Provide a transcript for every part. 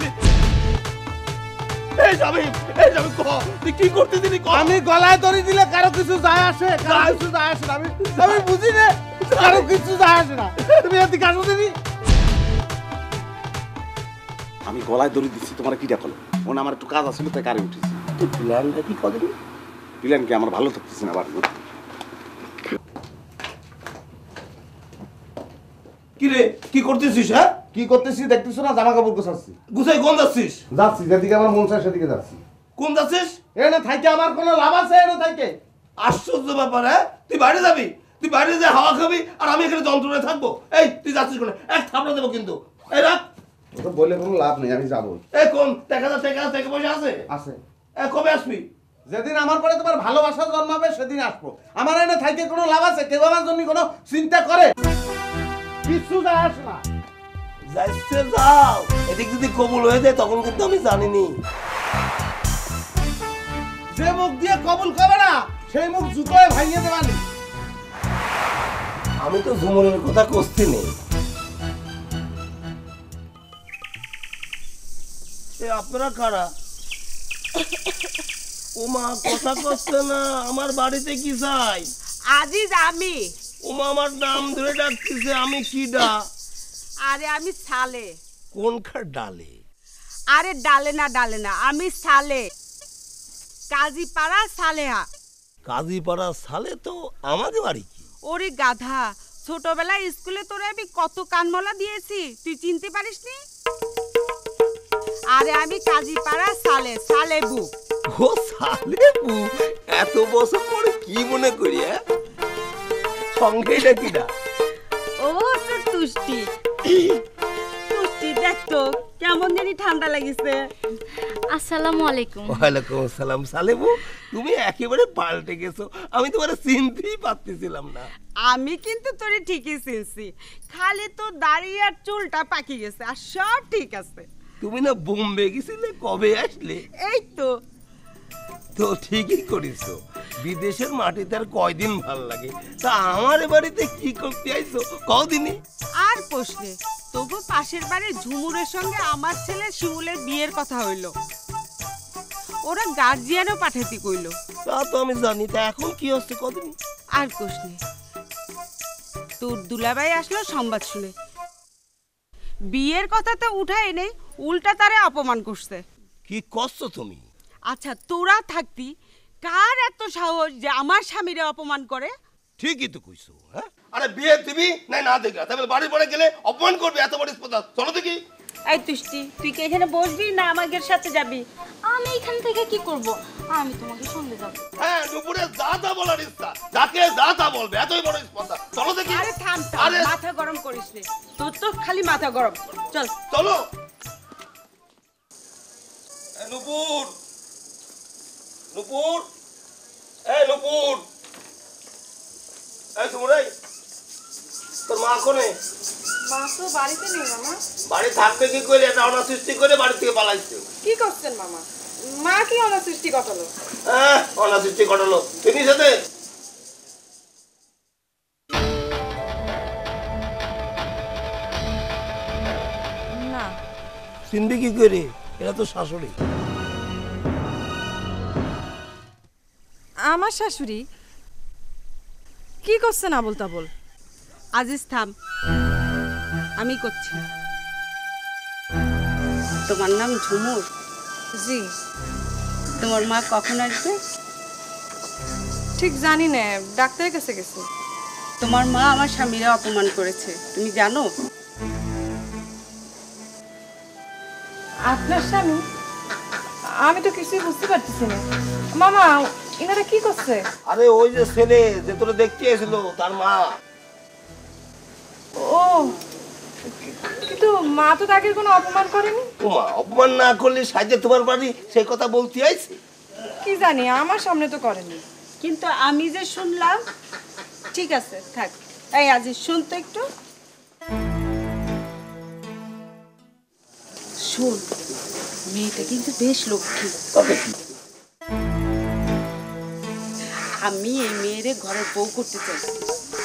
দিলি? এই যাবি তুই কি করতে দিলি? আমি গলায় দড়ি দিলে কারো কিছু যায় আসে? কারো কিছু যায় আসে না। আমি বুঝি না, কারো কিছু যায় আসে না। তুমি এদিকে আসো দিদি। আমি গলায় দড়ি দিচ্ছি, তোমার কি ডাকলো? মনে আমার একটু কাজ আছিল তাই গাড়ি উঠেছি। প্ল্যানটা কি কদিন? প্ল্যান কি আমার ভালো থাকতেছে না? কি রে কি করতেছিস? হ্যাঁ কি করতেছি দেখতেছো না? জামা কাপড় গোছাচ্ছি। গুছাই কোন যাচ্ছিস? যাচ্ছি যেদিকে আমার মন চায় সেদিকে যাচ্ছি। কোন যাচ্ছিস? এনে থাইকে আমার কোনো লাভ আছে? এনে থাইকে আশ্চর্য ব্যাপার। হ্যাঁ তুই বাইরে যাবি, তুই বাইরে যা হাওয়া খাবি আর আমি এখানে যন্ত্রণায় থাকবো? এই তুই যাচ্ছিস কোনে? এক থাপড়া দেবো কিন্তু। এই রাখ। তো বলে কোনো লাভ নেই, আমি যাবো। এই কোন টাকা পয়সা আছে? আছে। কবে আসবি? যেদিন আমার পরে তোমার ভালোবাসা জন্মাবে সেদিন আসবো। আমার এনে থাইকে কোনো লাভ আছে? কেউ আমার জন্য কোনো চিন্তা করে? কিছু যায় আসে না। যাইছে যাও, এদিক যদি কবুল হয়ে যায় তখন কিন্তু আমি জানিনি। যে মুখ দিয়ে কবুল করবে না সেই মুখ জুতোয় ভাঙিয়ে দেবানি। আমি তো ঝুমুরের কথা কষছি নেই। আপনারা কারা? ওমা কথা কষছে না, আমার বাড়িতে কি চাই? আজিজ আমি। ওমা আমার নাম ধরে ডাকতেছে, আমি কি ডা? আরে আমি সালে। কোনখার ডালে? আরে ডালে না আমি সালে, কাজীপাড়া সালেহা। কাজীপাড়া সালে তো আমাদের বাড়ি। কি ওরে গাধা, ছোটবেলায় স্কুলে তোরে আমি কত কানমলা দিয়েছি, তুই চিনতে পারিসনি? আরে আমি কাজীপাড়া সালেবু। ও সালেবু, এত বছর পরে কি মনে করি? সঙ্গে ডাকি না? ও সে তুষ্টি দেখতো কেমন জানি ঠান্ডা লাগিছে। আসসালামু আলাইকুম। ওয়ালাইকুম আসসালাম। সালেবু তুমি একেবারে পাল্টে গেছো, আমি তোমার চিনতেই পারতেছিলাম না। আমি কিন্তু তোরে ঠিকই চিনছি, খালি তো দাড়ি আর চুলটা পাকি গেছে, আর সব ঠিক আছে। তুমি না বোম্বে গেছিলে, কবে আসলে? এই তো। তো ঠিকই করেছো, বিদেশের মাটিতে আর কয়দিন ভাল লাগে। তা আমার বাড়িতে কি করতে আইছো কদিনই? আর প্রশ্নে তবু পাশের বাড়ির ঝুমুরের সঙ্গে আমার ছেলে শিমুলের বিয়ের কথা হইল, ওরা গার্জিয়ানও পাঠাতে কইল। তা তো আমি জানি, তা এখন কি হচ্ছে কদিন? আর প্রশ্নে তোর দুলাভাই আসলো সংবাদ শুনে, বিয়ের কথা তো উঠায় নেই, উল্টা তারে অপমান করছে। কি করছো তুমি? আচ্ছা তোরা থাকতি কার এত সাহস যে আমার স্বামীরে অপমান করে? ঠিকই তো কইছো। হ্যাঁ আরে বিয়ে দিবি না দেখা, তাহলে বাড়ি পরে গেলে অপমান করবে, এত বড় স্পর্ধা। চলো দেখি। এই তুষ্টি, তুই কি এখানে বসবি না আমাদের সাথে যাবি? আমি এখান থেকে কি করব? আমি তোমাকে সঙ্গে যাব। হ্যাঁ দুপুরে যা বলার ইচ্ছা, যাকে যা বলবে, এতই বড় স্পর্ধা। চলো দেখি। আরে থাম, মাথা গরম করিস নে, তোর তো খালি মাথা গরম। চল চলো। নুপুর, নুপুর, নুপুর, তোমরাই তোর মা কোনে? মা তো বাড়িতে নেই মামা। বাড়ি থাকবে কি করে? এটা অনাসৃষ্টি করে বাড়ি থেকে পালাইছে। কি করছেন মামা? মা কি অনাসৃষ্টি ঘটালো? অনাসৃষ্টি ঘটালো তুমি সাথে? না। চিনবি কি করে? এরা তো শাশুড়ি। আমার শাশুড়ি? কি করছে না বলতা বল? আজিজ থাম, আমি করছি। তোমার নাম ঝুমুর? জি। তোমার মা কখন আসবে? ঠিক জানি না, ডাক্তারের কাছে গেছে। তোমার মা আমার স্বামীরা অপমান করেছে, তুমি জানো? আপনার স্বামী? আমি তো কিছুই বুঝতে পারতেছি না মামা, এনারা কি করছে? আরে ওই যে ছেলে যে তোরা দেখতে এসেছিল তার মা। ও, কিন্তু মা তো তাকে কোনো অপমান করেনি। মা অপমান না করলে সাজে তোমার বাড়ি সেই কথা বলতে আইছে? কি জানি, আমার সামনে তো করেনি। কিন্তু আমি যে শুনলাম। ঠিক আছে থাক, এই আজিজ শুনতো একটু। শোন, মেয়েটা কিন্তু বেশ লক্ষ্মী। আমি এই মেয়েরে ঘরের বউ করতে চাই।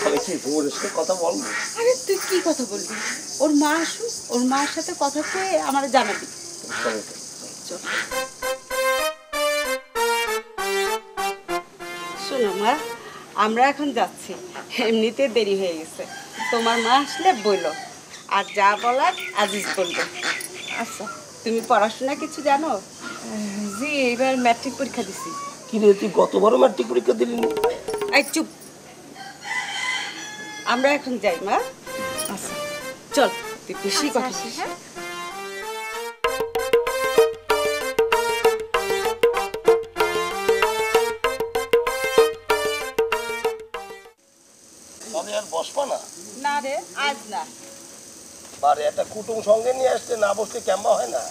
আমি কি বউরের সাথে কথা বলবো? আরে তুই কি কথা বলবি? ওর মা আসুক, ওর মার সাথে কথা কয়ে আমার জানাবি। শোনো মা, আমরা এখন যাচ্ছি, এমনিতে দেরি হয়ে গেছে। তোমার মা আসলে বইলো, আর যা বলার আজিজ বলবে। আচ্ছা, তুমি পড়াশোনা কিছু জানো? জি, এবার ম্যাট্রিক পরীক্ষা দিছি। কি রে, তুই কত বড় ম্যাট্রিক পরীক্ষা দিলি? এই চুপ, আমরা এখন যাই মা। আচ্ছা চল, তুই বেশি কথা বলিস। হ্যাঁ তবে আর বসবা না? না রে, আজ না। বারে একটা কুটুম সঙ্গে নিয়ে আসতে না বসলে কেমন হয় না?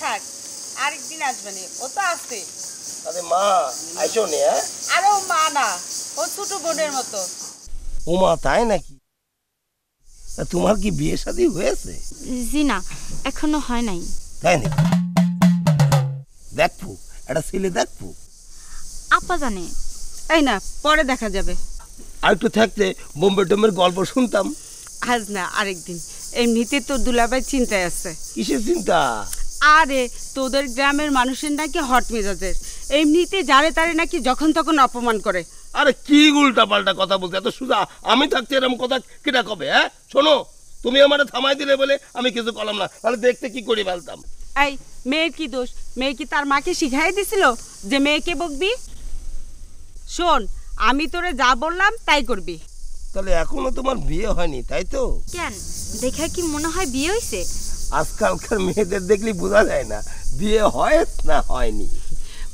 থাক, আরেকদিন আসবে নি, ও তো আসছে। আরে মা আইসো নে। হ্যাঁ, আরে ও মা না, ও ছোট বোনের মতো। ও মা, তাই নাকি? তা তোমার কি বিয়ে শাদী হয়েছে? জি না, এখনো হয় নাই। তাই নাকি? দেখবো, একটা ছেলে দেখবো। আপা জানে। তাই না, পরে দেখা যাবে। আর একটু থাকতে বোম্বে টোম্বের গল্প শুনতাম। আজ না, আরেকদিন। এমনিতে তোর দুলাভাই চিন্তায় আছে। কিসের চিন্তা? আরে তোদের গ্রামের মানুষের নাকি হট মেজাজের, এমনিতে যারে তারে নাকি যখন তখন অপমান করে। আরে কি উল্টা পাল্টা কথা বলতে, এত সুজা আমি থাকতে এরকম কথা কেটা কবে? হ্যাঁ শোনো, তুমি আমারে থামাই দিলে বলে আমি কিছু করলাম না, তাহলে দেখতে কি করে ফেলতাম। এই মেয়ের কি দোষ? মেয়ে কি তার মাকে শিখাই দিছিল যে মেয়েকে বকবি? শোন, আমি তোরে যা বললাম তাই করবি। তাহলে এখনো তোমার বিয়ে হয়নি, তাই তো? কেন, দেখা কি মনে হয় বিয়ে হইছে? আজকালকার মেয়েদের দেখলি বোঝা যায় না বিয়ে হয় না হয়নি।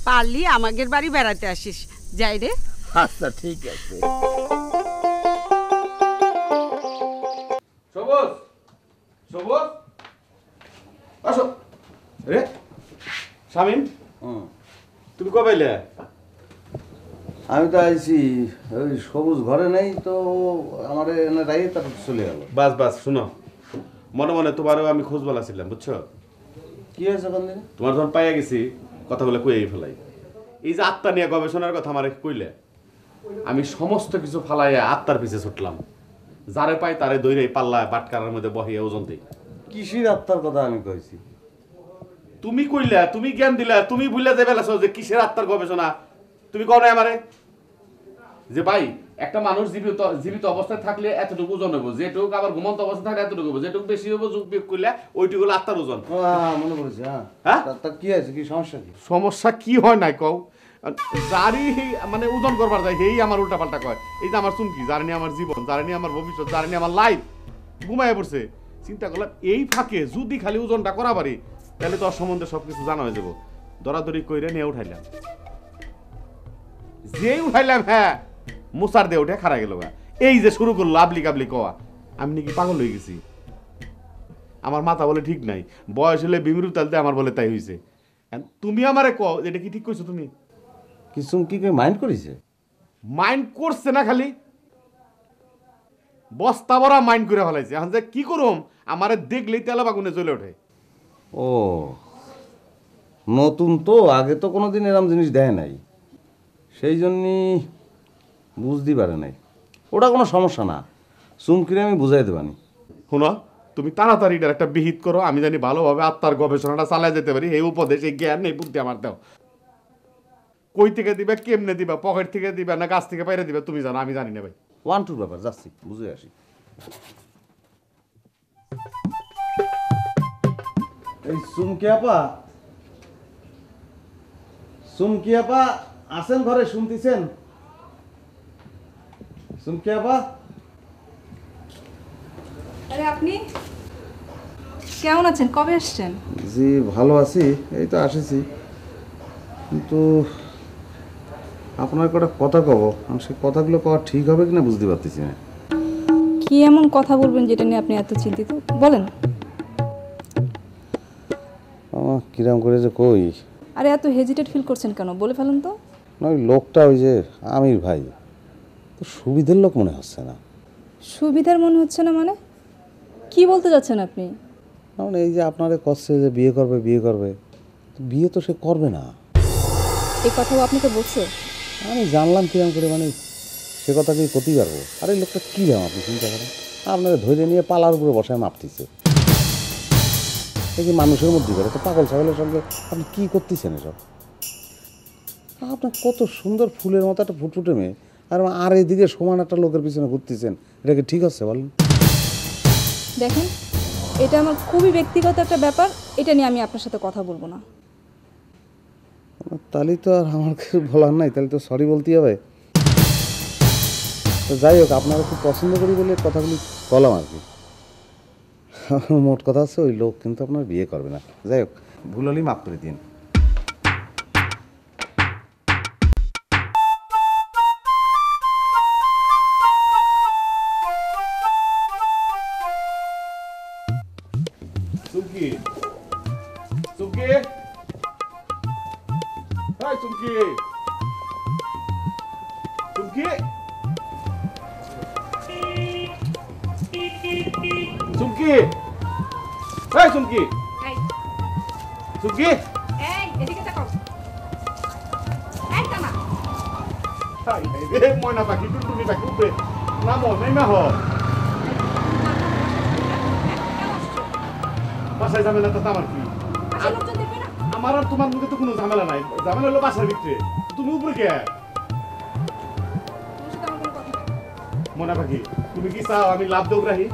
পারলি আমাদের বাড়ি বেড়াতে আসিস। যাই রে। আচ্ছা ঠিক আছে। সবুজ, সবুজ, আসো। রে শামিম, তুমি কবে এলে? আমি তো আইছি, ওই সবুজ ঘরে নেই তো, আমার এনে রাইয়ে তারপর চলে গেল। বাস বাস, শুনো, মনে মনে তোমারও আমি খোঁজ বলাছিলাম, বুঝছো? কি হয়েছে কোন দিনে? তোমার যখন পাইয়া গেছি কথাগুলো কইয়াই ফেলাই। এই যে আত্মা নিয়ে গবেষণার কথা আমার কইলে, আমি সমস্ত কিছু ফালাইয়া আত্মার পিছে ছুটলাম। যারে পাই তারে দৈরে পাল্লায় বাটকারার মধ্যে বহিয়া ওজন দিই। কিসির আত্মার কথা আমি কইছি? তুমি কইলা, তুমি জ্ঞান দিলা, তুমি ভুলে যাবে যে কিসের আত্মার গবেষণা। তুমি কও না আমারে যে ভাই একটা মানুষ জীবিত অবস্থায় থাকলে এতটুকু ওজন হবো, যেটুকু আবার ঘুমন্ত অবস্থায় থাকলে এতটুকু হবো, যেটুকু বেশি হবো যোগ বিয়োগ করলে ওইটুকু হলো আত্মার ওজন। মনে পড়েছে। হ্যাঁ, তা কি আছে, কি সমস্যা? কি সমস্যা কি হয় নাই কও? যারই মানে ওজন করবার যায় সেই আমার উল্টা পাল্টা কয়। এই যে আমার চুমকি, যার নিয়ে আমার জীবন, যার নিয়ে আমার ভবিষ্যৎ, যার নিয়ে আমার লাইফ ঘুমায় পড়ছে। চিন্তা করলাম এই ফাঁকে যদি খালি ওজনটা করা পারি তাহলে তোর সম্বন্ধে সবকিছু জানা হয়ে যাবো। দরাদরি কইরে নিয়ে উঠাইলাম, যে উঠাইলাম হ্যাঁ মুসার দিয়ে উঠে খারা গেল। এই যে শুরু করলো আবলি কাবলি কওয়া, আমি নাকি পাগল হয়ে গেছি। আমার মাথা বলে ঠিক নাই, বয়স হলে বিমিরু তালতে আমার বলে তাই হয়েছে। তুমি আমারে কও এটা কি ঠিক কইছো? তুমি কিছু কি মাইন্ড করেছে? মাইন্ড করছে না, খালি বস্তা ভরা মাইন্ড করে ফেলাইছে। এখন যে কি করুম, আমারে দেখলেই তেলা বাগুনে জ্বলে ওঠে। ও নতুন তো, আগে তো কোনোদিন এরকম জিনিস দেয় নাই, সেই জন্যই বুঝতে পারে নাই। ওটা কোনো সমস্যা না, চুমকিরে আমি বুঝাই দেবানি। শোনো, তুমি তাড়াতাড়ি এটার একটা বিহিত করো, আমি জানি ভালোভাবে আত্মার গবেষণাটা চালাই যেতে পারি। এই উপদেশ, এই জ্ঞান, এই বুদ্ধি আমার দাও। কই থেকে দিবে, কেমনে দিবা, পকেট থেকে দিবা না গাছ থেকে বাইরে দিবা, তুমি জানো, আমি জানি না ভাই। ওয়ান টুর ব্যাপার, যাচ্ছি বুঝে আসি। এই চুমকি আপা, চুমকি আপা আছেন ঘরে? শুনতেছেন? চুমকি আপা, আরে আপনি কেমন আছেন? কবে আসছেন? জি ভালো আছি, এই তো আসেছি। কিন্তু আপনার কটা কথা কব, সেই কথাগুলো কওয়া ঠিক হবে কিনা বুঝতে পারতেছি না। কি এমন কথা বলবেন যেটা নিয়ে আপনি এত চিন্তিত? বলেন। কিরাম করে যে কই। আরে এত হেজিটেট ফিল করছেন কেন? বলে ফেলুন তো। না, ওই লোকটা, ওই যে আমির ভাই, তো সুবিধের লোক মনে হচ্ছে না। সুবিধার মনে হচ্ছে না মানে? কি বলতে যাচ্ছেন আপনি? মানে এই যে আপনারে কচ্ছে যে বিয়ে করবে বিয়ে করবে, বিয়ে তো সে করবে না। এই কথাও আপনাকে বলছে? আমি জানলাম কিরাম করে, মানে সে কথা কি করতে পারবো? আর এই লোকটা কী দাম আপনি চিন্তা করেন, আপনারা ধৈর্য নিয়ে পালার উপরে বসায় মাপতেছে। এই যে মানুষের মধ্যে করে তো পাগল ছাগলের সঙ্গে আপনি কী করতেছেন এসব? আপনার কত সুন্দর ফুলের মতো একটা ফুটফুটে মেয়ে, আর এদিকে সমান একটা লোকের পিছনে ঘুরতেছেন, এটা কি ঠিক আছে বলেন? দেখেন, এটা আমার খুবই ব্যক্তিগত একটা ব্যাপার, এটা নিয়ে আমি আপনার সাথে কথা বলবো না। তাহলে তো আর আমার কিছু বলার নাই, তাহলে তো সরি বলতেই হবে। তো যাই হোক, আপনারা খুব পছন্দ করি বলে কথাগুলি বললাম আর কি। মোট কথা আছে, ওই লোক কিন্তু আপনার বিয়ে করবে না। যাই হোক, ভুল হলেই মাফ করে দিন। চুমকি চুমকি হাই চুমকি চুমকি চুমকি হাই চুমকি চুমকি এই এদিকে তাকাও। এই তামা। হাই রে ময়না পাখি টুনটুনি পাখি উপরে নামো নেমে হ বাসায় ঝামেলা তো আমার কি আচ্ছা লোকজন দেখবে না? আমার আর তোমার মধ্যে তো কোনো ঝামেলা নাই, ঝামেলা হলো বাসার ভিতরে। তুমি উপরে কে তোমার সাথে আমার কোনো কথা নেই। ময়না পাখি তুমি কি চাও আমি লাভ দেব রাহি?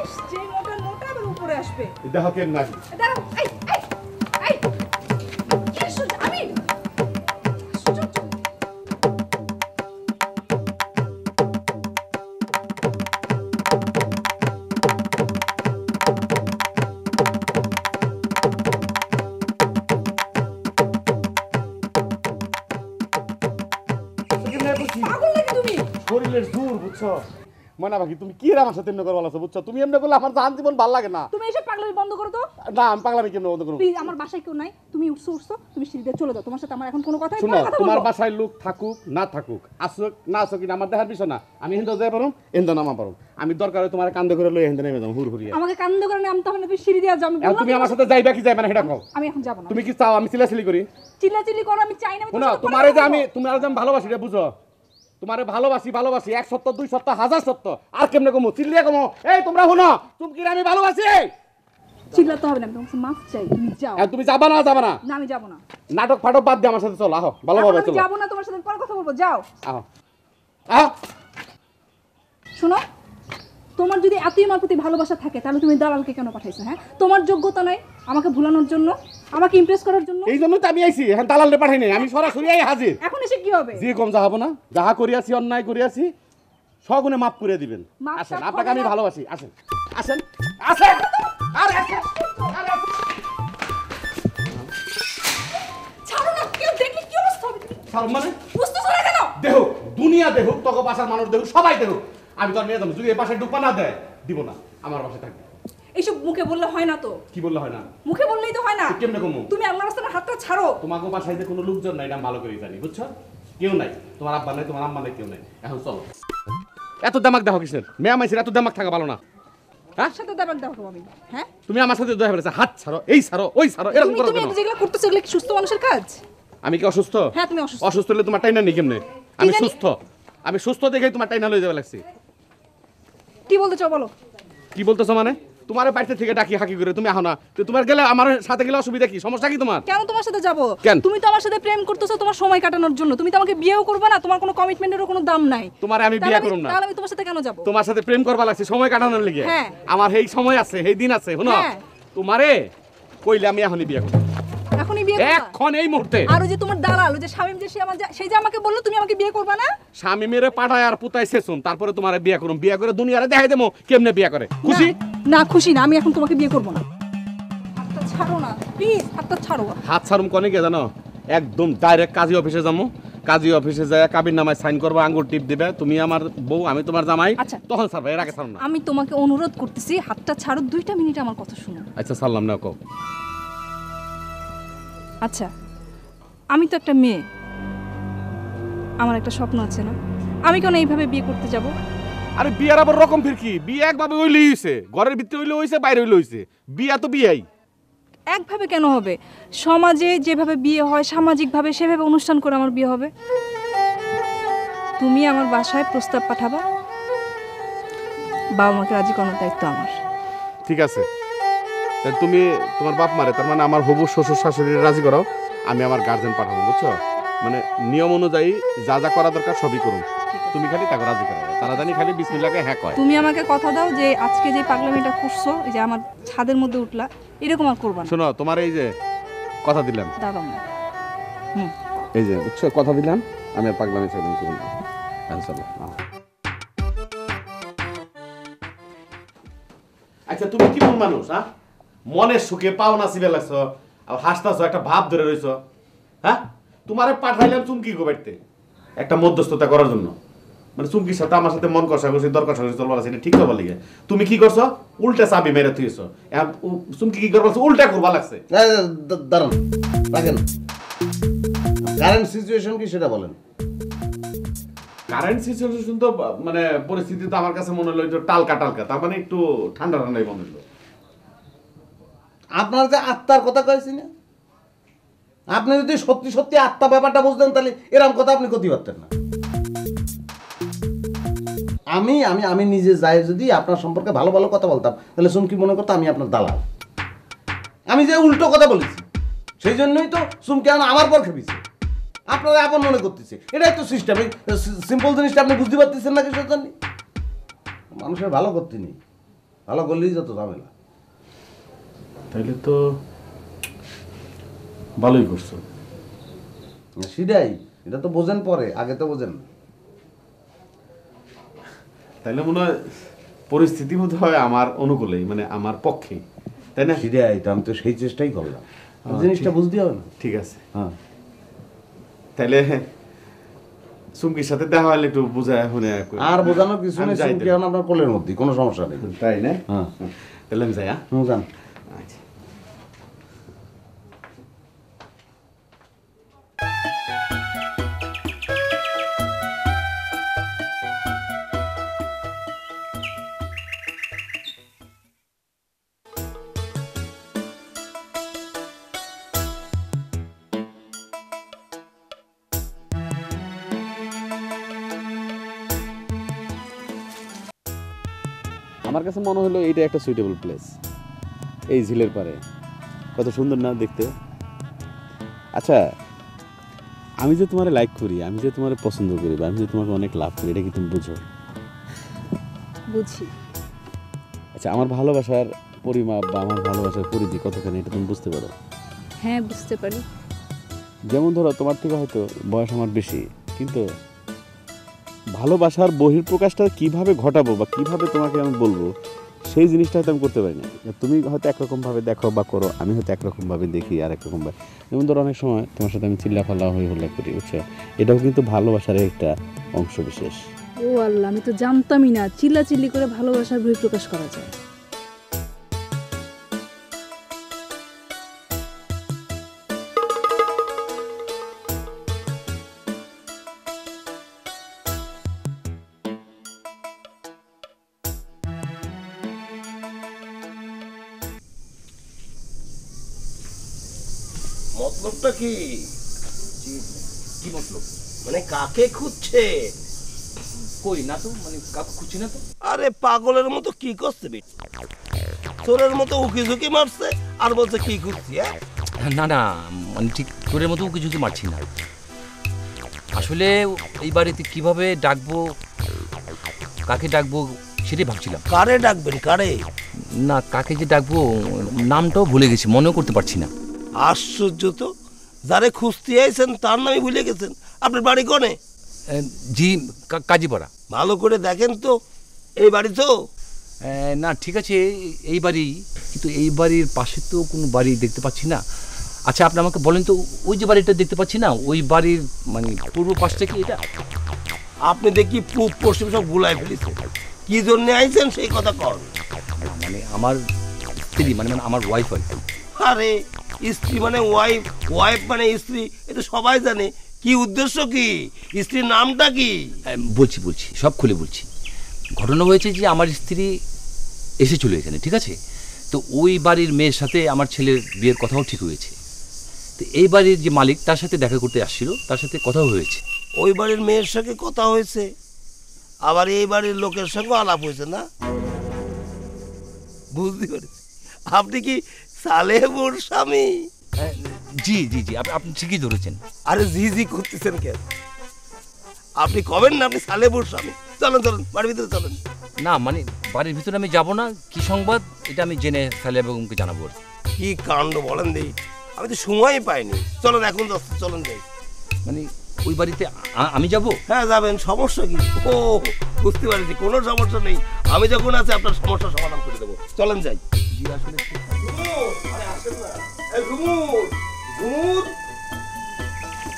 ইস, যে মোটা মোটা আবার উপরে আসবে। দেখো কেন নাকি দাঁড়াও, এই এই এই কি শুনছ আমি? চুপ চুপ। পাগল নাকি তুমি? শরীরের জোর বুঝছো ময়না পাখি, তুমি কি আমার সাথে এমনি করবা বুঝছো? তুমি এমনি করলে আমার জান জীবন ভাল লাগে না। তুমি এসব পাগলামি বন্ধ করো তো। না আমি পাগলামি কেমনে বন্ধ করবো? প্লিজ, আমার বাসায় কেউ নাই, তুমি উঠছো, তুমি সিঁড়ি দিয়ে চলে যাও। তোমার সাথে আমার এখন কোনো কথা শুনো, তোমার বাসায় লোক থাকুক না থাকুক, আসুক না আসুক, কিনা আমার দেখার বিষয় না। আমি হিন্দু যাই পারুম, হিন্দু নামা পারুম। আমি দরকার হয় তোমার কান্দে করে লই হিন্দু নেমে যাবো হুর হুরিয়া। আমাকে কান্দ করে নামতে হবে না, তুমি সিঁড়ি দিয়ে যাও। আমি এখন তুমি আমার সাথে যাইবা কি যাইবা না সেটা কও। আমি এখন যাব না। তুমি কি চাও আমি চিল্লাচিল্লি করি? চিল্লাচিল্লি করো, আমি চাই না। আমি শোনো, তোমারে যে আমি ভালোবাসি রে বুঝো, তোমারে ভালোবাসি এক সপ্তাহ 2 সপ্তাহ 1000 সপ্তাহ আর কেমনে কমো চিল্লিয়া কমো। এই তোমরা শুনো, চুমকির আমি ভালোবাসি। চিল্লাতে হবে না, আমি তোমার মাফ চাই, তুমি যাও। আর তুমি যাবা না? না আমি যাব না। নাটক ফাটক বাদ দিয়ে আমার সাথে চলো, আহো ভালোভাবে আমি চলো। যাব না, তোমার সাথে পরে কথা বলবো, যাও। আহো আহো। শোনো, তোমার যদি এতই আমার প্রতি ভালোবাসা থাকে তাহলে তুমি দালালকে কেন পাঠাইছো? হ্যাঁ, তোমার যোগ্যতা নাই আমাকে ভুলানোর জন্য, আমাকে ইমপ্রেস করার জন্য। এই জন্য তো আমি আইছি, এখন দালালে পাঠাই নাই, আমি সরাসরি আই হাজির। এখন এসে কি হবে? যে কম যাবো না, যাহা করিয়াছি অন্যায় করিয়াছি সগুনে মাফ করে দিবেন। মাপ আসেন, টাপ আপনাকে হবে আমি না। ভালোবাসি। আসেন আসেন আসেন আরে আসেন আরে আসেন। ছাড়ো না, কেউ দেখলে কি অবস্থা হবে? ছাড়ো মানে বুঝতেছো না কেন? দেহ দুনিয়া দেহ তোকে বাসার মানুষ দেহ সবাই দেহ, আমি তো আর নিয়ে যাবো। যদি এই বাসায় ঢুকবা না দেয় দিব না, আমার বাসায় থাকবে। এইসব মুখে বললে হয় না তো। কি বললে হয় না? মুখে বললেই তো হয় না। তো কেমনে কমু? তুমি আমার রাস্তার হাতটা ছাড়ো। তোমাকে বাসায় যে কোনো লোকজন নাই, এটা আমি ভালো করেই জানি বুঝছো। কেউ নাই, তোমার আব্বা নাই, তোমার আম্মা নাই, কেউ নাই। এখন চলো। এত দামাক দেখো কিসের? মেয়ে মাইসের এত দামাক থাকা ভালো না। হ্যাঁ, তার সাথে দাবাক দাও আমি। হ্যাঁ, তুমি আমার সাথে দয়া করেছে হাত ছাড়ো, এই ছাড়ো, ওই ছাড়ো, এরকম তুমি করো তুমি কেন? যেগুলো করতেছো এগুলো কি সুস্থ মানুষের কাজ? আমি কি অসুস্থ? হ্যাঁ, তুমি অসুস্থ। অসুস্থ হলে তোমার টাইনা নেই কেমনে? আমি জানি? সুস্থ, আমি সুস্থ দেখেই তোমার টাইনা লয়ে যাবে লাগছে। কি বলতে চাও বলো? কি বলতেছো মানে? তোমার বাড়িতে থেকে ডাকি হাকি করে তুমি আহো না, তো তোমার গেলে আমার সাথে গেলে অসুবিধা কি, সমস্যা কি তোমার? কেন তোমার সাথে যাব? কেন? তুমি তো আমার সাথে প্রেম করতেছো তোমার সময় কাটানোর জন্য, তুমি তো আমাকে বিয়েও করবে না, তোমার কোনো কমিটমেন্টেরও কোনো দাম নাই। তোমারে আমি বিয়ে করব না। তাহলে আমি তোমার সাথে কেন যাব? তোমার সাথে প্রেম করবা লাগছে সময় কাটানোর লেগে। হ্যাঁ। আমার এই সময় আছে, এই দিন আছে, শুনো। হ্যাঁ। তোমারে কইলে আমি এখনই বিয়ে করব, এখনই বিয়ে করবা? এখন এই মুহূর্তে। আর ওই যে তোমার দালাল, ওই যে শামিম, যে সেই যে আমাকে বললো তুমি আমাকে বিয়ে করবা না। স্বামী মেরে পাঠায় আর পুতাই শেষুন, তারপরে তোমারে বিয়ে করুম, বিয়ে করে দুনিয়ারে দেখাই দেবো কেমনে বিয়ে করে। খুশি? না খুশি না, আমি এখন তোমাকে বিয়ে করব না। হাতটা ছাড়ো না প্লিজ, হাতটা ছাড়ো। হাত ছাড়ুম কনে কে জানো? একদম ডাইরেক্ট কাজী অফিসে যাবো, কাজী অফিসে যায় কাবির নামায় সাইন করবো, আঙ্গুর টিপ দিবে, তুমি আমার বউ আমি তোমার জামাই। আচ্ছা। তখন ছাড়বা, এর আগে ছাড়ুম না। আমি তোমাকে অনুরোধ করতেছি, হাতটা ছাড়ো, 2টা মিনিট আমার কথা শুনো। আচ্ছা ছাড়লাম না, কও। আচ্ছা, আমি তো একটা মেয়ে, আমার একটা স্বপ্ন আছে না? আমি কেন এইভাবে বিয়ে করতে যাব? আরে বিয়ার আবার রকম ফির কি? বিয়ে একভাবে হইলেই হইছে, ঘরের ভিতরে হইলে হইছে, বাইরে হইলে হইছে, বিয়া তো বিয়াই। একভাবে কেন হবে? সমাজে যেভাবে বিয়ে হয় সামাজিকভাবে সেভাবে অনুষ্ঠান করে আমার বিয়ে হবে। তুমি আমার বাসায় প্রস্তাব পাঠাবা, বাবা মাকে রাজি করানোর দায়িত্ব আমার। ঠিক আছে, তাই তুমি তোমার বাপ মারে, তার মানে আমার হবু শ্বশুর শাশুড়ি রাজি করাও, আমি আমার গার্জেন পাঠাবো, বুঝছো? মানে নিয়ম অনুযায়ী যা যা করা দরকার সবই করুন, তুমি খালি তাকে রাজি করাবে, তারা জানি খালি বিসমিল্লাহকে হ্যাঁ কয়। তুমি আমাকে কথা দাও যে আজকে যে পাগলামিটা করছো, এই যে আমার ছাদের মধ্যে উঠলা, এরকম আর করবা না। শোনো, তোমার এই যে কথা দিলাম, দাঁড়াও না। এই যে বুঝছো, কথা দিলাম আমি আর পাগলামি সেরকম করব না। চলো। আচ্ছা তুমি কি মন মানুষ, হ্যাঁ? মনের সুখে পাও নাচিবে লাগছো, আর হাসতাছো, একটা ভাব ধরে রইছো, হ্যাঁ? তোমারে পাঠাইলাম চুমকি গোবাইতে একটা মধ্যস্থতা করার জন্য, মানে চুমকির সাথে আমার সাথে মন কষাকষি দর কষাকষি চলবার আছে, এটা ঠিক করবার লিগে তুমি কি করছো? উল্টা চাবি মেরে থুয়েছো। চুমকি কি করবার উল্টা করবা লাগছে। দাঁড়ান, রাখেন। কারেন্ট সিচুয়েশন কি সেটা বলেন। কারেন্ট সিচুয়েশন তো মানে পরিস্থিতি তো আমার কাছে মনে হলো একটু টালকা টালকা, তার মানে একটু ঠান্ডা ঠান্ডাই মনে হলো। আপনার যে আত্মার কথা কয়েছি না, আপনি যদি সত্যি সত্যি আত্মা ব্যাপারটা বুঝতেন তাহলে এরকম কথা আপনি করতে পারতেন না। আমি আমি আমি নিজে যাই যদি আপনার সম্পর্কে ভালো ভালো কথা বলতাম তাহলে চুমকি মনে করতো আমি আপনার দালাল। আমি যে উল্টো কথা বলেছি সেই জন্যই তো চুমকি আমার পর খেপেছে, আপনারা আপন মনে করতেছে। এটাই তো সিস্টেম। সিম্পল জিনিসটা আপনি বুঝতে পারতেছেন না কিসের জন্য? মানুষের ভালো করতে নেই, ভালো করলেই যত ঝামেলা। তাইলে তো ভালোই করছো। সেটাই, এটা তো বোঝেন পরে, আগে তো বোঝেন না। তাইলে মনে হয় পরিস্থিতি বোধ হয় আমার অনুকূলেই, মানে আমার পক্ষে, তাই না? সেটাই তো, আমি তো সেই চেষ্টাই করলাম, জিনিসটা বুঝতে হবে না। ঠিক আছে, হ্যাঁ, তাইলে চুমকির সাথে দেখা হলে একটু বুঝায় শুনে আর বোঝানোর কিছু আমি নেই। যাই চুমকি এখন আপনার কোলের মধ্যে, কোনো সমস্যা নেই। তাই না? হ্যাঁ, তাহলে আমি যাই। হ্যাঁ, যান। আচ্ছা। আমার কাছে মনে হলো এইটা একটা সুইটেবল প্লেস, এই ঝিলের পারে। কত সুন্দর না দেখতে। আচ্ছা, আমি যে তোমার লাইক করি, আমি যে তোমার পছন্দ করি, বা আমি যে তোমাকে অনেক লাভ করি, এটা কি তুমি বুঝো? বুঝি। আচ্ছা, আমার ভালোবাসার পরিমাপ বা আমার ভালোবাসার পরিধি কতখানি এটা তুমি বুঝতে পারো? হ্যাঁ, বুঝতে পারি। যেমন ধরো, তোমার থেকে হয়তো বয়স আমার বেশি, কিন্তু ভালোবাসার বহিঃপ্রকাশটা কিভাবে ঘটাবো বা কিভাবে তোমাকে আমি বলবো, সেই জিনিসটা হয়তো আমি করতে পারি না। তুমি হয়তো একরকমভাবে দেখো বা করো, আমি হয়তো একরকমভাবে দেখি আর একরকমভাবে। যেমন ধরো, অনেক সময় তোমার সাথে আমি চিল্লাফাল্লা হয়ে হল্লা করি, বুঝছো? এটাও কিন্তু ভালোবাসার একটা অংশ বিশেষ। ও আল্লাহ, আমি তো জানতামই না চিল্লাচিল্লি করে ভালোবাসার বহিঃপ্রকাশ করা যায়। মতলবটা কি? কি মতলব? মানে কাকে খুঁজছে? কই না তো, মানে কাকু খুঁজছি না তো। আরে পাগলের মতো কি করছে? চোরের মতো উকি ঝুঁকি মারছে আর বলছে কি খুঁজছি। না না, মানে ঠিক তোরের মতো কিছু মারছি না। আসলে এই বাড়িতে কিভাবে ডাকবো, কাকে ডাকবো সেটাই ভাবছিলাম। কারে ডাকবেন? কারে? না, কাকে যে ডাকবো নামটাও ভুলে গেছি, মনেও করতে পারছি না। আশ্চর্য তো, যারে খুঁজতে আইছেন তার নামই ভুলে গেছেন। আপনার বাড়ি কোনে? জি, কাজীপাড়া। ভালো করে দেখেন তো, এই বাড়ি তো? না ঠিক আছে, এই বাড়ি, কিন্তু এই বাড়ির পাশে তো কোনো বাড়ি দেখতে পাচ্ছি না। আচ্ছা, আপনি আমাকে বলেন তো, ওই যে বাড়িটা দেখতে পাচ্ছি না, ওই বাড়ির মানে পূর্ব পাশটা কি এটা? আপনি দেখি পূব পশ্চিম সব গুলাই ফেলেছেন। কি জন্য আইছেন সেই কথা কর। মানে আমার স্ত্রী, মানে মানে আমার ওয়াইফ আর কি। আরে স্ত্রী মানে ওয়াইফ, ওয়াইফ মানে স্ত্রী, এটা সবাই জানে। কি উদ্দেশ্য কি? স্ত্রীর নামটা কি? বলছি সব খুলে বলছি। ঘটনা হয়েছে যে আমার স্ত্রী এসেছিল এখানে, ঠিক আছে? তো ওই বাড়ির মেয়ের সাথে আমার ছেলের বিয়ের কথাও ঠিক হয়েছে। তো এই বাড়ির যে মালিক, তার সাথে দেখা করতে আসছিল, তার সাথে কথাও হয়েছে। ওই বাড়ির মেয়ের সঙ্গে কথা হয়েছে, আবার এই বাড়ির লোকের সঙ্গে আলাপ হয়েছে না? বুঝতে পেরেছি। আপনি কি সালেহপুর স্বামী? জি জি জি, আপনি ঠিকই ধরেছেন। আরে জি জি করতেছেন কেন? আপনি কবেন না আপনি সালেহপুর স্বামী? চলুন চলুন বাড়ির ভিতরে চলুন। না মানে বাড়ির ভিতরে আমি যাব না, কি সংবাদ এটা আমি জেনে সালিয়া বেগমকে জানাবো। কি কাণ্ড বলেন দেই, আমি তো সময় পাইনি। চলুন এখন যাচ্ছি, চলুন যাই। মানে ওই বাড়িতে আমি যাব? হ্যাঁ যাবেন, সমস্যা কি? ও বুঝতে পারছি, কোনো সমস্যা নেই। আমি যখন আছে আপনার সমস্যার সমাধান করে দেবো। চলেন যাই। জি আসলে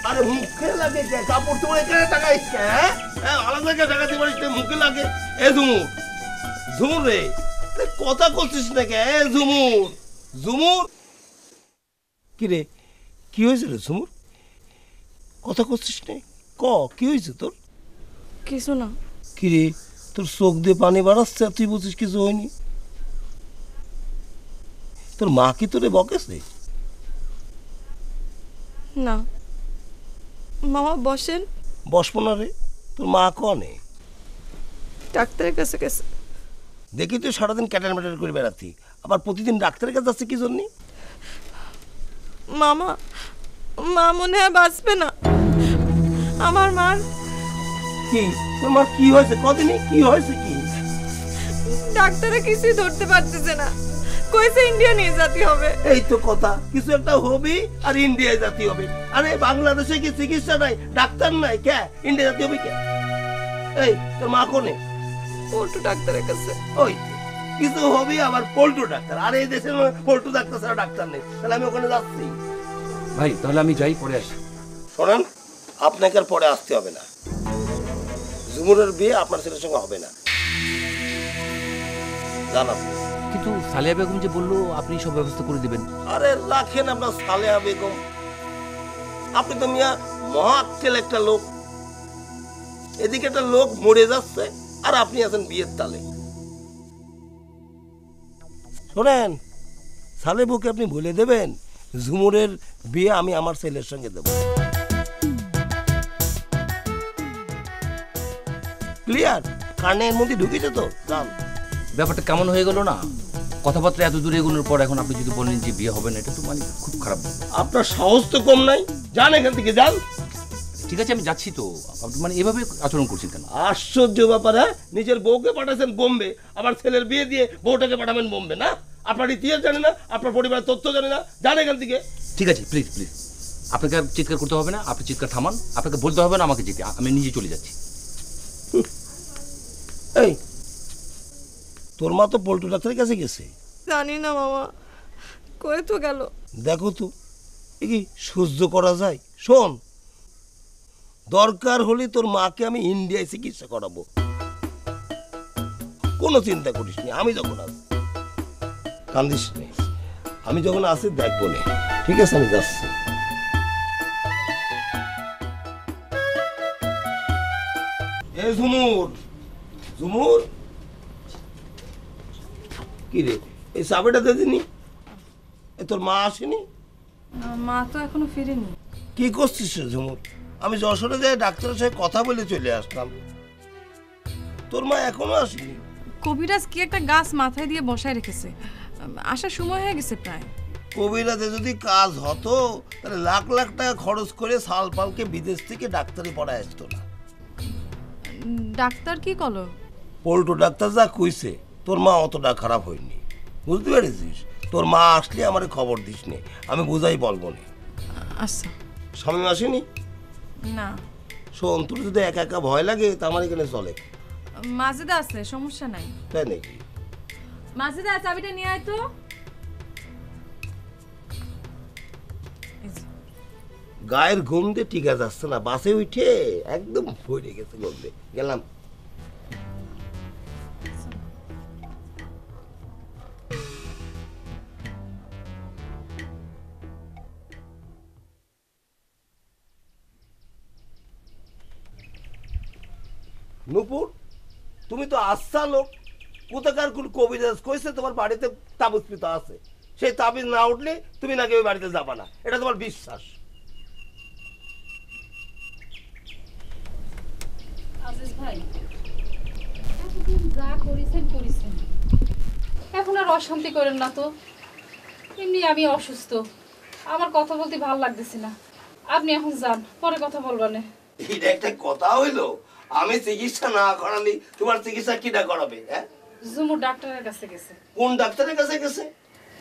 আরে মুখে লাগে কে? কাপড় তোমার এখানে টাকাই হ্যাঁ আলাদা কে টাকা দিতে পারিস? মুখে লাগে। এ ঝুমুর, ঝুমুর রে কথা করছিস না কে? এ ঝুমুর, ঝুমুর কি রে, কি হয়েছে রে ঝুমুর? কথা করছিস না? ক কি হয়েছে তোর? কিছু না। কি রে তোর চোখ দিয়ে পানি বাড়াচ্ছে আর তুই বুঝিস কিছু হয়নি? তোর মা কি তোরে বকেছে? না মামা বসেন। বসবো না রে, তোর মা কনে? ডাক্তারের কাছে গেছে। দেখি তুই সারাদিন ক্যাটার ম্যাটার করে বেড়াতি, আবার প্রতিদিন ডাক্তারের কাছে যাচ্ছে কি জন্যে? মামা মা মনে হয় বাঁচবে না। আমার মার কি তোর মার কি হয়েছে? কদিনই কি হয়েছে? কি ডাক্তারে কিছুই ধরতে পারতেছে না, কইছে ইন্ডিয়া নিয়ে যেতে হবে। এই তো কথা, কিছু একটা হবি আর ইন্ডিয়ায় জাতি হবে। আরে বাংলাদেশে কি চিকিৎসা নাই, ডাক্তার নাই, কে ইন্ডিয়া জাতি হবে কে? এই তোর মা কোনে? পল্টু ডাক্তারের কাছে। ওই কিছু হবি আবার পল্টু ডাক্তার। আর এই দেশে পল্টু ডাক্তার ছাড়া ডাক্তার নেই, তাহলে আমি ওখানে যাচ্ছি। ভাই তাহলে আমি যাই, পরে আসি। শোনেন, আপনাকে আর পরে আসতে হবে না। ঝুমুরের বিয়ে আপনার ছেলের সঙ্গে হবে না, জানাব। কিন্তু সালিয়া বেগম যে বললো আপনি সব ব্যবস্থা করে দিবেন। আরে রাখেন আপনার সালেহা বেগম, আপনি তো মিয়া মহাক্কেল একটা লোক। এদিকে একটা লোক মরে যাচ্ছে আর আপনি আছেন বিয়ের তালে। শোনেন, সালেবুকে আপনি বলে দেবেন ঝুমুরের বিয়ে আমি আমার ছেলের সঙ্গে দেব। ক্লিয়ার? কানের মধ্যে ঢুকেছে তো? যান। ব্যাপারটা কেমন হয়ে গেল না, কথাবার্তা এত দূরে এগোনোর পর এখন আপনি যদি বলেন যে বিয়ে হবে না, এটা তো মানে খুব খারাপ। আপনার সাহস তো কম নাই, যান এখান থেকে, যান। ঠিক আছে আমি যাচ্ছি তো, আপনি মানে এভাবে আচরণ করছেন কেন? আশ্চর্য ব্যাপার। হ্যাঁ, নিজের বউকে পাঠাচ্ছেন বোম্বে, আবার ছেলের বিয়ে দিয়ে বউটাকে পাঠাবেন বোম্বে। না, আপনার ইতিহাস জানে না, আপনার পরিবারের তথ্য জানে না, যান এখান থেকে। ঠিক আছে প্লিজ প্লিজ, আপনাকে আর চিৎকার করতে হবে না, আপনি চিৎকার থামান, আপনাকে বলতে হবে না আমাকে যেতে, আমি নিজে চলে যাচ্ছি। এই তোর মা তো পল্টু ডাক্তারের কাছে গেছে। জানি না মামা, কই তো গেল। দেখো তো এ কি সহ্য করা যায়? শোন, দরকার হলে তোর মাকে আমি ইন্ডিয়ায় চিকিৎসা করাবো, কোনো চিন্তা করিস নি। আমি যখন আছি, কান্দিস নে, আমি যখন আছি দেখবো নে। ঠিক আছে, আমি যাচ্ছি। এ ঝুমুর, ঝুমুর কি রে, এই চাবিটা দিয়ে দিনি? এ তোর মা আসেনি? মা তো এখনো ফিরেনি। কি করছিস রে ঝুমুর? আমি যশোরে যাই ডাক্তারের সাথে কথা বলে চলে আসলাম, তোর মা এখনো আসেনি। কবিরাজ কি একটা গাছ মাথায় দিয়ে বসায় রেখেছে, আসার সময় হয়ে গেছে প্রায়। কবিরাজে যদি কাজ হতো তাহলে লাখ লাখ টাকা খরচ করে সালপালকে বিদেশ থেকে ডাক্তারি পড়ায় আসতো না। ডাক্তার কি করলো? পল্টু ডাক্তার যা কইছে তোর মা অতটা খারাপ হয়নি, বুঝতে পেরেছিস? তোর মা আসলে আমারে খবর দিস নে, আমি বুঝাই বলবো না। আচ্ছা। স্বামী আসেনি? না। শোন, তোর যদি একা একা ভয় লাগে তা আমার এখানে চলে। মাজেদা আছে, সমস্যা নাই। তাই নাকি? মাজেদা চাবিটা নিয়ে আয় তো। গায়ের ঘুম দিয়ে টিকা যাচ্ছে না, বাসে উঠে একদম ভরে গেছে গন্ধে। গেলাম। নূপুর, তুমি তো আচ্ছা লোক, কোথাকার কোন কবিরাজ কইছে তোমার বাড়িতে তাবিজ পিতা আছে, সেই তাবিজ না উঠলে তুমি নাকি ওই বাড়িতে যাবা না, এটা তোমার বিশ্বাস। আজিজ ভাই, এতদিন যা করেছেন করেছেন, এখন আর অশান্তি করেন না তো। এমনি আমি অসুস্থ, আমার কথা বলতে ভালো লাগতেছে না। আপনি এখন যান, পরে কথা বলবানে। এটা একটা কথা হইলো? আমি চিকিৎসা না করালি তোমার চিকিৎসা কিটা করাবে? হ্যাঁ, ঝুমুর ডাক্তারের কাছে গেছে। কোন ডাক্তারের কাছে গেছে?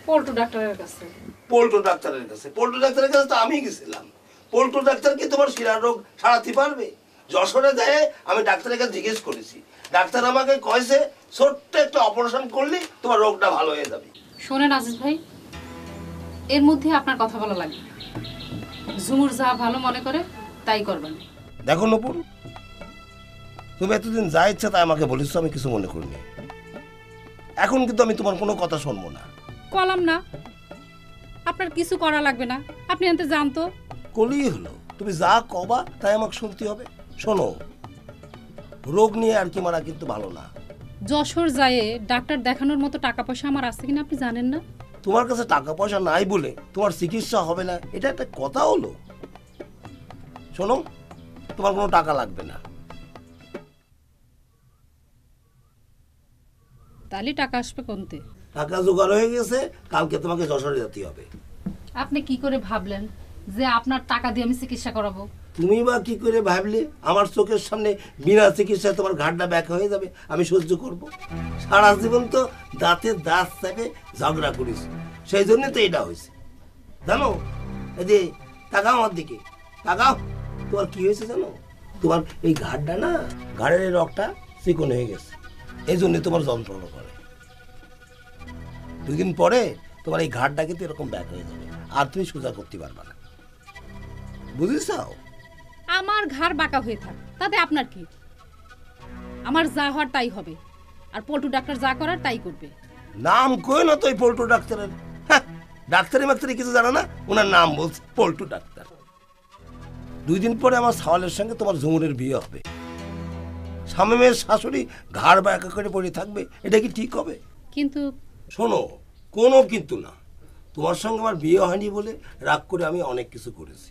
পল্টু ডাক্তারের কাছে। পল্টু ডাক্তারের কাছে? পল্টু ডাক্তারের কাছে তো আমি গেছিলাম। পল্টু ডাক্তার কি তোমার শিরার রোগ সারাতে পারবে? যশোরে যায় আমি ডাক্তারের কাছে জিজ্ঞেস করেছি, ডাক্তার আমাকে কয়েছে ছোট্ট একটা অপারেশন করলে তোমার রোগটা ভালো হয়ে যাবে। শোনেন আজিজ ভাই, এর মধ্যে আপনার কথা বলা লাগবে। ঝুমুর যা ভালো মনে করে তাই করবেন। দেখো নপুর, তুমি এতদিন যা ইচ্ছা তাই আমাকে বলেছ, আমি কিছু মনে করিনি। এখন কিন্তু আমি তোমার কোনো কথা শুনবো না। কলাম না, আপনার কিছু করা লাগবে না, আপনি আনতে যান তো। কলিই হলো, তুমি যা কবা তাই আমাকে শুনতে হবে। শোনো, রোগ নিয়ে আর কি মারা কিন্তু ভালো না। যশোর যায় ডাক্তার দেখানোর মতো টাকা পয়সা আমার আছে কিনা আপনি জানেন না? তোমার কাছে টাকা পয়সা নাই বলে তোমার চিকিৎসা হবে না, এটা একটা কথা হলো? শোনো, তোমার কোনো টাকা লাগবে না। তাহলে টাকা আসবে কোনতে? টাকা জোগাড় হয়ে গেছে, কালকে তোমাকে যশোরে যেতে হবে। আপনি কি করে ভাবলেন যে আপনার টাকা দিয়ে আমি চিকিৎসা করাবো? তুমি বা কি করে ভাবলে আমার চোখের সামনে বিনা চিকিৎসায় তোমার ঘাটটা ব্যাখ্যা হয়ে যাবে? আমি সহ্য করব? সারা জীবন তো দাঁতে দাঁত চাপে ঝগড়া করিস, সেই জন্য তো এটা হয়েছে জানো। এই যে তাকাও আমার দিকে, তাকাও। তোমার কি হয়েছে জানো? তোমার এই ঘাটটা না, ঘাড়ের এই রগটা চিকন হয়ে গেছে, এই জন্য তোমার যন্ত্রণা করে। দুদিন পরে তোমার এই ঘাটটা কিন্তু এরকম ব্যাক হয়ে যাবে, আর তুমি সোজা করতে পারবে না, বুঝেছাও? আমার ঘাড় বাঁকা হয়ে থাক, তাতে আপনার কি? আমার যা হওয়ার তাই হবে, আর পল্টু ডাক্তার যা করার তাই করবে। নাম কই না তো এই পল্টু ডাক্তারের। হ্যাঁ, ডাক্তারি মাক্তারি কিছু জানা না, ওনার নাম বলছে পল্টু ডাক্তার। 2 দিন পরে আমার সাওয়ালের সঙ্গে তোমার ঝুমুরের বিয়ে হবে। শামীমের শাশুড়ি ঘাড় বাঁকা করে পড়ে থাকবে, এটা কি ঠিক হবে? কিন্তু শোনো, কোনো কিন্তু না। তোমার সঙ্গে আমার বিয়ে হয়নি বলে রাগ করে আমি অনেক কিছু করেছি,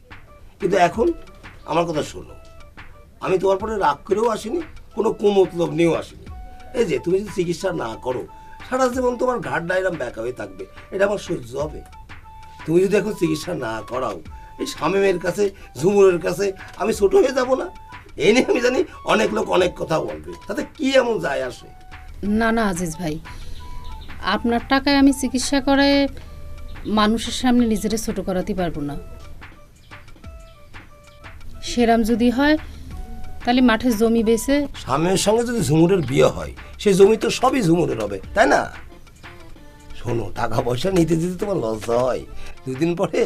কিন্তু এখন আমার কথা শোনো, আমি তোমার পরে রাগ করেও আসিনি, কোনো কুমতলব নিয়েও আসিনি। এই যে তুমি যদি চিকিৎসা না করো, সারা জীবন তোমার ঘাট ডায়রাম ব্যাকা হয়ে থাকবে, এটা আমার সহ্য হবে? তুমি যদি এখন চিকিৎসা না করাও, এই শামীমের কাছে ঝুমুরের কাছে আমি ছোট হয়ে যাব না? এই নিয়ে আমি জানি অনেক লোক অনেক কথা বলবে, তাতে কি এমন যায় আসে? না না আজিজ ভাই, আপনার টাকায় আমি চিকিৎসা করে মানুষের সামনে নিজেরে ছোট করাতে পারবো না। সেরাম যদি হয় তাহলে মাঠে জমি বেচে। স্বামীর সঙ্গে যদি ঝুমুরের বিয়ে হয়, সেই জমি তো সবই ঝুমুরের হবে, তাই না? শোনো, টাকা পয়সা নিতে দিতে তোমার লজ্জা হয়, 2 দিন পরে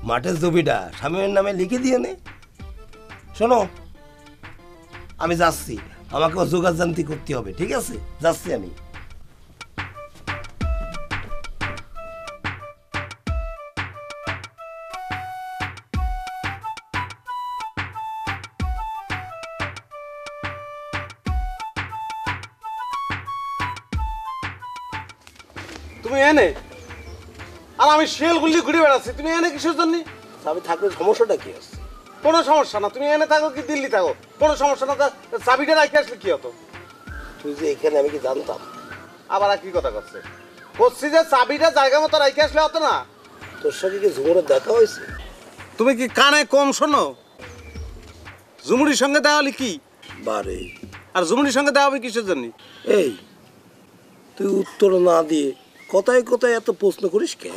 মাঠের জমিটা স্বামীর নামে লিখে দিয়ে নে। শোনো, আমি যাচ্ছি, আমাকে যোগাযান্তি করতে হবে, ঠিক আছে? যাচ্ছি আমি। তুমি এনে আর আমি শেলগুলি ঘুরে বেড়াচ্ছি, তুমি এনে কিসের জন্য? আমি থাকলে সমস্যাটা কি আছে? কোনো সমস্যা না, তুমি এনে থাকো কি দিল্লি থাকো, কোনো সমস্যা না। চাবিটা রাখে আসলে কি হতো? তুই যে এখানে, আমি কি জানতাম? আবার আর কি কথা করছে? বলছি যে চাবিটা জায়গা মতো রাখে আসলে হতো না? তোর সঙ্গে কি ঝুমুরের দেখা হয়েছে? তুমি কি কানে কম শোনো? ঝুমুরির সঙ্গে দেওয়া হলে কি? বারে, আর ঝুমুরির সঙ্গে দেওয়া হবে কিসের জন্য? এই তুই উত্তর না দিয়ে কথায় কথায় এত প্রশ্ন করিস কে?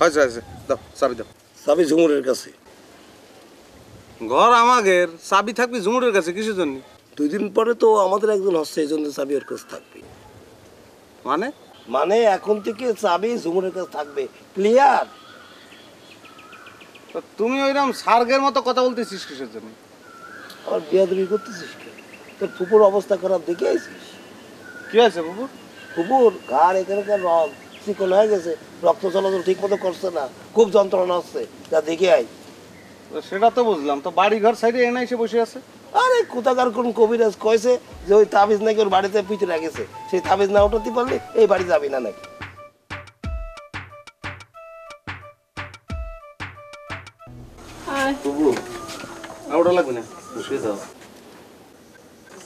হয়েছে হয়েছে, দাও চাবি দাও। চাবি ঝুমুরের কাছে। ঘর আমাদের, চাবি থাকবি ঝুমুরের কাছে কিসের জন্য? 2 দিন পরে তো আমাদের একজন হচ্ছে, এই জন্য চাবি ওর কাছে থাকবে। মানে মানে এখন থেকে চাবি ঝুমুরের কাছে থাকবে, ক্লিয়ার? তো তুমি ওইরকম সার্গের মতো কথা বলতেছিস কিসের জন্য? আর বিয়াদবি করতেছিস কে? তোর ফুপুর অবস্থা খারাপ দেখে আইছিস? কি আছে বাবু? ফুপুর ঘাড় এখানকার রগ চিকন হয়ে গেছে, রক্ত চলাচল ঠিক মতো করছে না, খুব যন্ত্রণা হচ্ছে, যা দেখে আই। সেটা তো বুঝলাম, তো বাড়ি ঘর সাইডে এনে এসে বসে আছে। আরে কোথাকার কোন কবিরাজ কয়েছে যে ওই তাবিজ নাকি ওর বাড়িতে পিঠে রেখেছে, সেই তাবিজ না উঠাতে পারলে এই বাড়ি যাবি না নাকি? বাবু আর ওটা লাগবে না, শুয়ে যাও।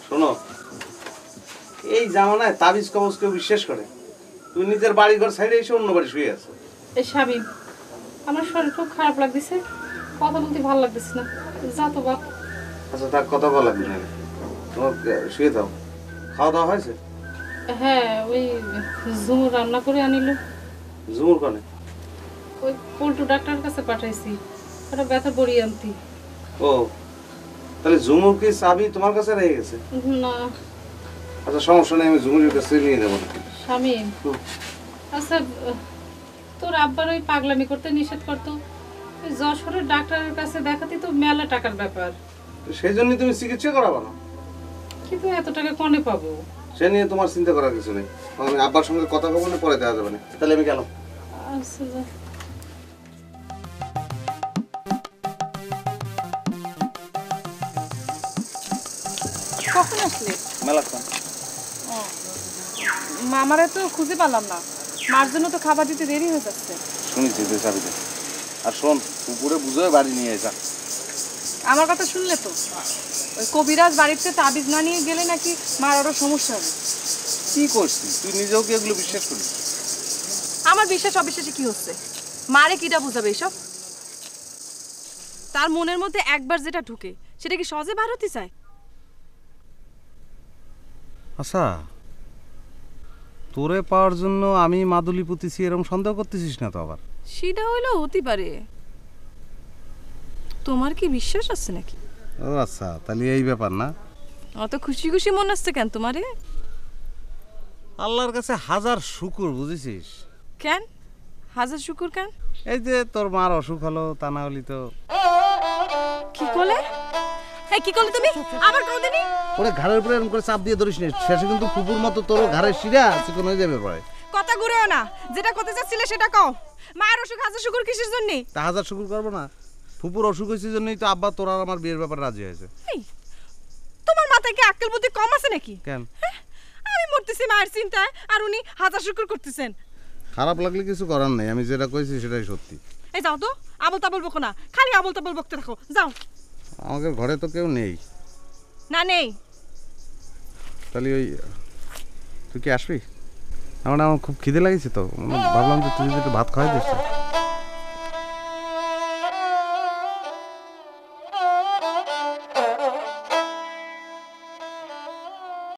শোনো, এই জামানায় তাবিজ কবজ কেউ বিশ্বাস করে? তুমি নিজের বাড়ি ঘর সাইডে এসে অন্য বাড়ি শুয়ে আছো। এই শামিম, আমার শরীর খুব খারাপ লাগতেছে, কথা বলতে ভালো লাগতেছে না, যা তো বাপ। আচ্ছা থাক, কথা বলা লাগবে না, তোমার শুয়ে দাও। খাওয়া দাওয়া হয়েছে? হ্যাঁ, ওই ঝুমুর রান্না করে আনিল। ঝুমুর কানে? ওই পল্টু ডাক্তারের কাছে পাঠাইছি, একটা ব্যথা বড়ি আনতি। ও, তাহলে ঝুমুর কি চাবি তোমার কাছে রয়ে গেছে? না। আচ্ছা সমস্যা নেই, আমি ঝুমুরের কাছে নিয়ে নেবো। শামিম, আচ্ছা তোর আব্বার ওই পাগলামি করতে নিষেধ করতো, ওই যশোরের ডাক্তারের কাছে দেখাতে তো মেলা টাকার ব্যাপার। সেই জন্যই তুমি চিকিৎসা করাবো না? কিন্তু এত টাকা কনে পাবো? সে নিয়ে তোমার চিন্তা করার কিছু নেই, আমি আব্বার সঙ্গে কথা বলবো না, পরে দেওয়া যাবে না। তাহলে আমি গেলাম। আচ্ছা যা। কখন আসলে? মেলাক্ষণ। মামারা তো খুঁজে পেলাম না, মার জন্য তো খাবার দিতে দেরি হয়ে যাচ্ছে। শুনেছি যে চাবিতে। আর শোন, উপরে বুঝোয় বাড়ি নিয়ে যা। আমার কথা শুনলে তো, ওই কবিরাজ বাড়িতে তাবিজ না নিয়ে গেলে নাকি মার আরো সমস্যা হবে। কি করছিস তুই? নিজেও কি এগুলো বিশ্বাস করিস? আমার বিশ্বাস অবিশ্বাসে কি হচ্ছে? মারে কিটা বুঝাবে এসব? তার মনের মধ্যে একবার যেটা ঢুকে সেটা কি সহজে বার হতে চায়? আচ্ছা, তোরে পাওয়ার জন্য আমি মাদুলি পুতিছি এরকম সন্দেহ করতেছিস না তো আবার? সেটা হইলেও হতে পারে। তোমার কি বিশ্বাস আছে নাকি? ও আচ্ছা, তাহলে এই ব্যাপার না? অত খুশি খুশি মনে আসছে কেন তোমারে? আল্লাহর কাছে হাজার শুকুর, বুঝেছিস? কেন হাজার শুকুর কেন? এই যে তোর মার অসুখ হলো, তা না হলি তো। কি করলে? এই কি করলে তুমি? আবার কোনদিনই ওরে ঘাড়ের উপরে এরকম করে চাপ দিয়ে ধরিস না, শেষে কিন্তু কুকুর মতো তোর ঘাড়ের শিরা চিকন হয়ে যাবে পরে। কথা ঘুরেও না, যেটা করতে চাচ্ছিলে সেটা কও। মায়ের অসুখ হাজার শুকুর কিসের জন্য? তা হাজার শুকুর করবো না? ফুপুর অসুখ হয়েছে জন্যই তো আব্বা তোর আর আমার বিয়ের ব্যাপারে রাজি হয়েছে। তোমার মাথায় কি আক্কেল বুদ্ধি কম আছে নাকি? কেন? আমি মরতেছি মায়ের চিন্তায় আর উনি হাজার শুকুর করতেছেন। খারাপ লাগলে কিছু করার নেই, আমি যেটা কইছি সেটাই সত্যি। এই যাও তো, আবল তাবল বকো না, খালি আবল তাবল বকতে থাকো, যাও। আমাদের ঘরে তো কেউ নেই। না নেই? তাহলে ওই তুই কি আসবি? আমার খুব খিদে লাগিয়েছে তো, ভাবলাম যে তুই যদি একটু ভাত খাওয়াই দিস।